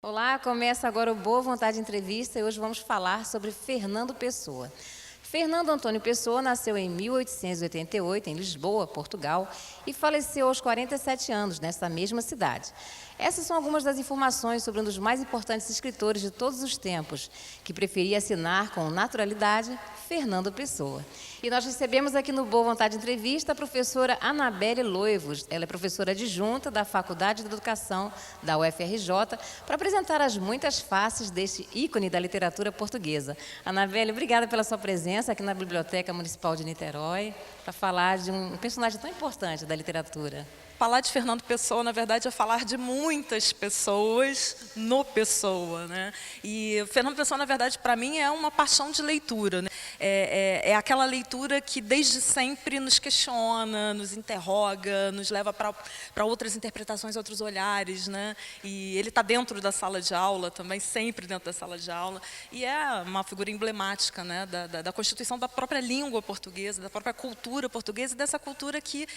Olá, começa agora o Boa Vontade Entrevista e hoje vamos falar sobre Fernando Pessoa. Fernando Antônio Pessoa nasceu em 1888 em Lisboa, Portugal, e faleceu aos 47 anos nessa mesma cidade. Essas são algumas das informações sobre um dos mais importantes escritores de todos os tempos, que preferia assinar com naturalidade Fernando Pessoa. E nós recebemos aqui no Boa Vontade Entrevista a professora Anabelle Loivos. Ela é professora adjunta da Faculdade de Educação da UFRJ, para apresentar as muitas faces deste ícone da literatura portuguesa. Anabelle, obrigada pela sua presença aqui na Biblioteca Municipal de Niterói, para falar de um personagem tão importante da literatura. Falar de Fernando Pessoa, na verdade, é falar de muitas pessoas no Pessoa, né? E Fernando Pessoa, na verdade, para mim, é uma paixão de leitura, né? É aquela leitura que, desde sempre, nos questiona, nos interroga, nos leva para outras interpretações, outros olhares, né? E ele está dentro da sala de aula também, sempre dentro da sala de aula, e é uma figura emblemática, né, da constituição da própria língua portuguesa, da própria cultura portuguesa, e dessa cultura que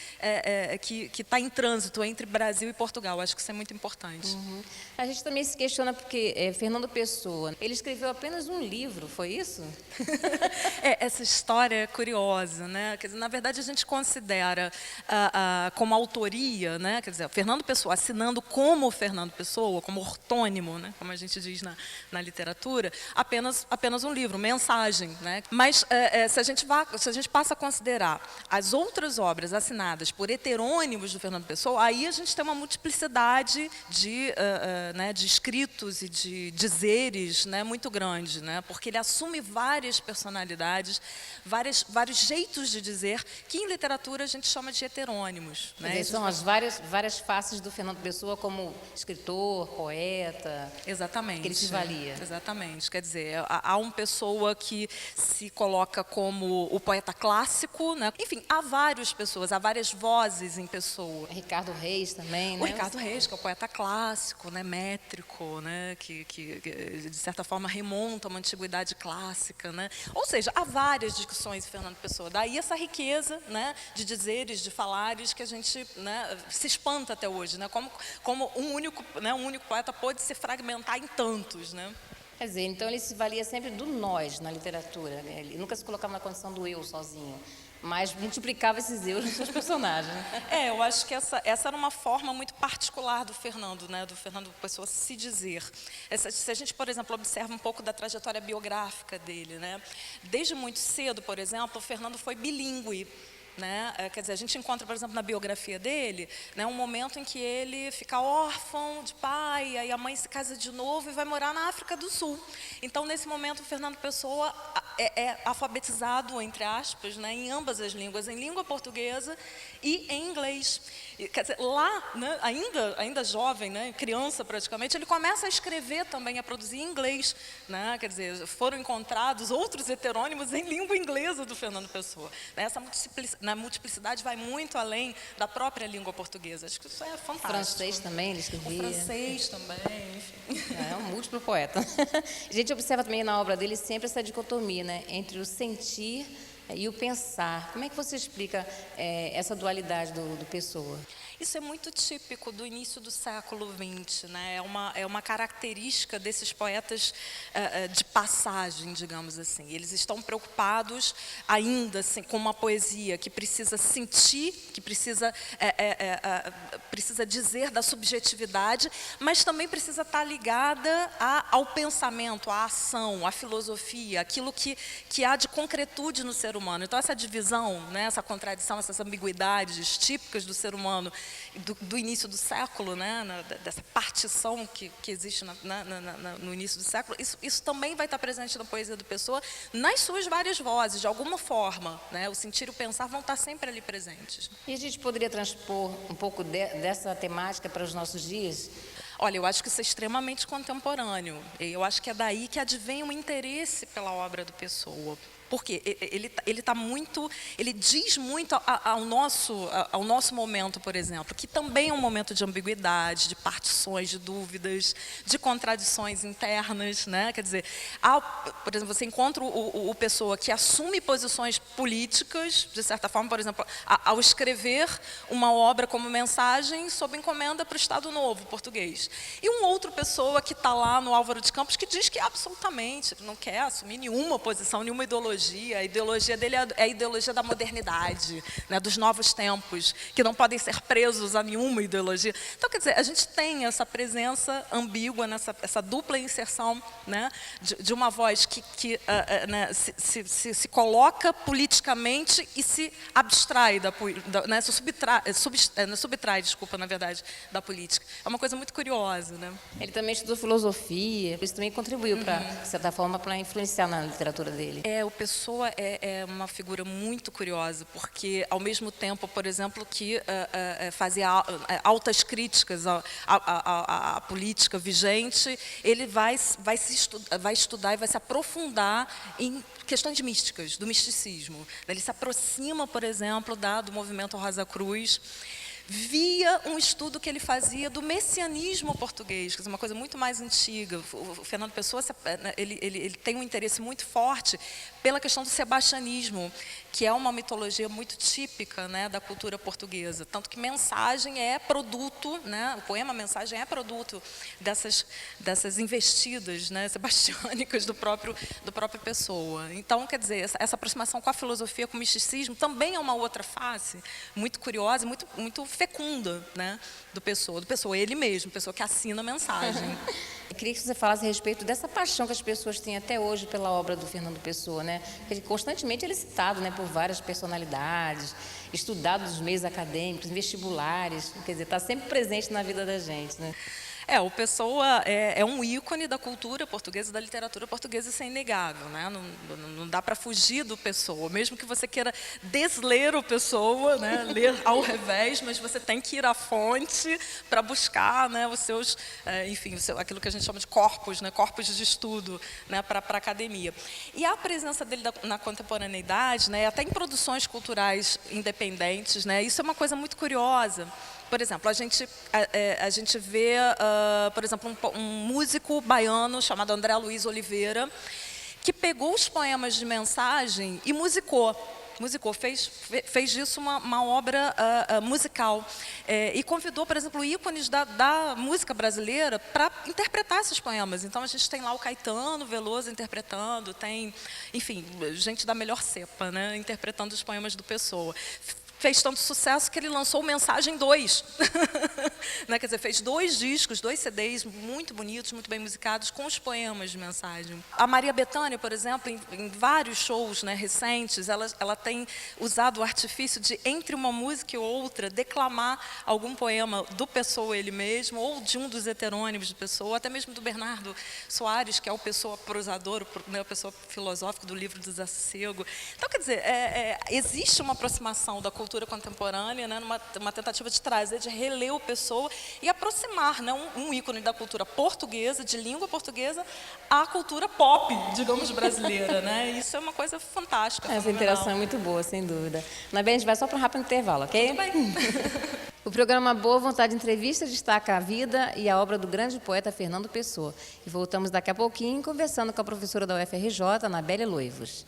está em trânsito entre Brasil e Portugal. Acho que isso é muito importante. Uhum. A gente também se questiona porque Fernando Pessoa, ele escreveu apenas um livro, foi isso? Essa história é curiosa, né? Quer dizer, na verdade, a gente considera como autoria, né? Quer dizer, Fernando Pessoa assinando como Fernando Pessoa, como ortônimo, né? Como a gente diz na literatura, apenas um livro, mensagem, né? Mas se a gente passa a considerar as outras obras assinadas por heterônimos do Fernando Pessoa, aí a gente tem uma multiplicidade de escritos e de dizeres, né, muito grande, né? Porque ele assume várias personalidades, vários jeitos de dizer, que em literatura a gente chama de heterônimos, né? São as várias faces do Fernando Pessoa como escritor, poeta. Exatamente. Que ele se valia. Exatamente. Quer dizer, há uma pessoa que se coloca como o poeta clássico, né? Enfim, há várias pessoas, há várias vozes em Pessoa. Ricardo Reis também, né? O Ricardo Reis, que é o poeta clássico, né, métrico, né, que de certa forma remonta a uma antiguidade clássica, né? Ou seja, há várias discussões em Fernando Pessoa. Daí essa riqueza, né, de dizeres, de falares, que a gente, né, se espanta até hoje, né? Como um único poeta pode se fragmentar em tantos, né? Quer dizer, então ele se valia sempre do nós na literatura, né? Ele nunca se colocava na condição do eu sozinho, mas multiplicava esses eus nos seus personagens. Eu acho que essa era uma forma muito particular do Fernando, né, do Fernando Pessoa se dizer. Se a gente, por exemplo, observa um pouco da trajetória biográfica dele, né, desde muito cedo, por exemplo, o Fernando foi bilíngue. Né? Quer dizer, a gente encontra, por exemplo, na biografia dele, né, um momento em que ele fica órfão de pai, aí a mãe se casa de novo e vai morar na África do Sul. Então, nesse momento, o Fernando Pessoa é alfabetizado, entre aspas, né, em ambas as línguas, em língua portuguesa e em inglês. Quer dizer, lá, né, ainda jovem, né, criança praticamente, ele começa a escrever também, a produzir em inglês. Né? Quer dizer, foram encontrados outros heterônimos em língua inglesa do Fernando Pessoa. Essa multiplicidade vai muito além da própria língua portuguesa. Acho que isso é fantástico. O francês também ele escrevia. O francês também, enfim. É um múltiplo poeta. A gente observa também na obra dele sempre essa dicotomia, né, entre o sentir e o pensar. Como é que você explica essa dualidade do Pessoa? Isso é muito típico do início do século XX, né? É uma característica desses poetas de passagem, digamos assim. Eles estão preocupados ainda assim, com uma poesia que precisa sentir, que precisa dizer da subjetividade, mas também precisa estar ligada ao pensamento, à ação, à filosofia, aquilo que há de concretude no ser humano. Então, essa divisão, né, essa contradição, essas ambiguidades típicas do ser humano do início do século, né, dessa partição que existe no início do século, isso também vai estar presente na poesia do Pessoa, nas suas várias vozes, de alguma forma. Né, o sentir e o pensar vão estar sempre ali presentes. E a gente poderia transpor um pouco dessa temática para os nossos dias? Olha, eu acho que isso é extremamente contemporâneo. Eu acho que é daí que advém o interesse pela obra do Pessoa. Porque ele diz muito ao nosso momento, por exemplo, que também é um momento de ambiguidade, de partições, de dúvidas, de contradições internas, né? Quer dizer, por exemplo, você encontra o Pessoa que assume posições políticas, de certa forma, por exemplo, ao escrever uma obra como mensagem sob encomenda para o Estado Novo português. E um outro Pessoa que está lá no Álvaro de Campos que diz que absolutamente não quer assumir nenhuma posição, nenhuma ideologia. A ideologia dele é a ideologia da modernidade, né, dos novos tempos, que não podem ser presos a nenhuma ideologia. Então, quer dizer, a gente tem essa presença ambígua, essa dupla inserção, né, de uma voz que né, se coloca politicamente e se abstrai, né, se subtrai, desculpa, na verdade, da política. É uma coisa muito curiosa. Né? Ele também estudou filosofia, isso também contribuiu, de certa forma, para influenciar na literatura dele. O Pessoa é uma figura muito curiosa, porque, ao mesmo tempo, por exemplo, que fazia altas críticas à política vigente, ele vai estudar e vai se aprofundar em questões místicas, do misticismo. Ele se aproxima, por exemplo, do movimento Rosa Cruz, via um estudo que ele fazia do messianismo português, que é uma coisa muito mais antiga. O Fernando Pessoa ele tem um interesse muito forte pela questão do sebastianismo, que é uma mitologia muito típica, né, da cultura portuguesa. Tanto que Mensagem é produto, né, o poema Mensagem é produto dessas investidas, né, sebastiânicas do próprio Pessoa. Então, quer dizer, essa aproximação com a filosofia, com o misticismo, também é uma outra face muito curiosa, muito fecunda, né, do Pessoa, ele mesmo, Pessoa que assina a Mensagem. Eu queria que você falasse a respeito dessa paixão que as pessoas têm até hoje pela obra do Fernando Pessoa, né? Porque constantemente ele é citado, né, por várias personalidades, estudado nos meios acadêmicos, em vestibulares, quer dizer, está sempre presente na vida da gente, né? O Pessoa é um ícone da cultura portuguesa, da literatura portuguesa, isso é inegável, né? Não dá para fugir do Pessoa, mesmo que você queira desler o Pessoa, né? Ler ao revés, mas você tem que ir à fonte para buscar, né, os seus, enfim, aquilo que a gente chama de corpos, né? Corpos de estudo, né, para a academia. E a presença dele na contemporaneidade, né, até em produções culturais independentes, né, isso é uma coisa muito curiosa. Por exemplo, a gente vê, por exemplo, um músico baiano chamado André Luiz Oliveira, que pegou os poemas de Mensagem e musicou, fez disso uma obra musical. E convidou, por exemplo, ícones da música brasileira para interpretar esses poemas. Então, a gente tem lá o Caetano Veloso interpretando, tem, enfim, gente da melhor cepa, né, interpretando os poemas do Pessoa. Fez tanto sucesso que ele lançou o Mensagem 2. Né? Quer dizer, fez 2 discos, 2 CDs muito bonitos, muito bem musicados, com os poemas de Mensagem. A Maria Bethânia, por exemplo, em vários shows, né, recentes, ela tem usado o artifício de, entre uma música e outra, declamar algum poema do Pessoa ele mesmo, ou de um dos heterônimos de Pessoa, até mesmo do Bernardo Soares, que é o Pessoa prosador, né, o Pessoa filosófico do livro do Desassossego. Então, quer dizer, existe uma aproximação da cultura contemporânea, né, uma tentativa de trazer, de reler o Pessoa e aproximar, né, um ícone da cultura portuguesa, de língua portuguesa, à cultura pop, digamos, brasileira. Né? Isso é uma coisa fantástica. Essa interação é muito boa, sem dúvida. Na bem, a gente vai só para um rápido intervalo, ok? Tudo bem. O programa Boa Vontade Entrevista destaca a vida e a obra do grande poeta Fernando Pessoa. E voltamos daqui a pouquinho conversando com a professora da UFRJ, Anabelle Loivos.